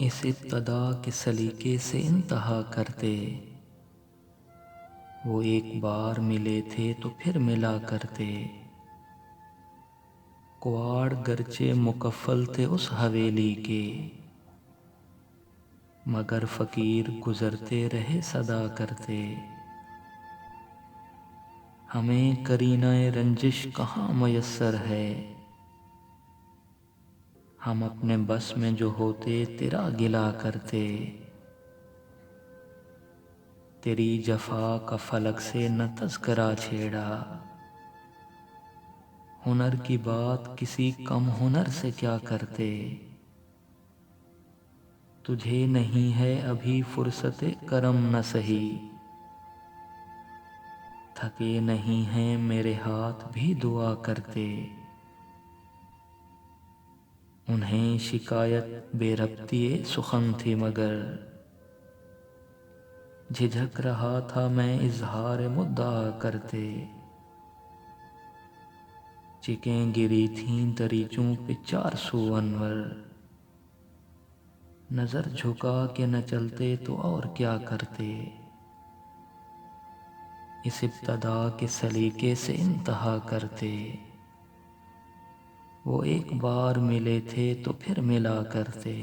اس ابتدا کے سلیقے سے انتہا کرتے، وہ ایک بار ملے تھے تو پھر ملا کرتے، کواڑ گرچہ مکفل تھے اس حویلی کے، مگر فقیر گزرتے رہے صدا کرتے۔ ہمیں قرینہ رنجش کہاں میسر ہے، ہم اپنے بس میں جو ہوتے تیرا گلا کرتے، تیری جفا کا فلک سے نہ تذکرہ چھیڑا، ہنر کی بات کسی کم ہنر سے کیا کرتے، تجھے نہیں ہے ابھی فرصت کرم نہ سہی، تھکے نہیں ہیں میرے ہاتھ بھی دعا کرتے، انہیں شکایت بے ربطی سخن تھی مگر، جھجک رہا تھا میں اظہار مدعا کرتے، چکیں گری تھیں دریچوں پہ 400 انور، نظر جھکا کے نہ چلتے تو اور کیا کرتے، اس ابتدا کے سلیقے سے انتہا کرتے، وہ ایک بار ملے تھے تو پھر ملا کرتے۔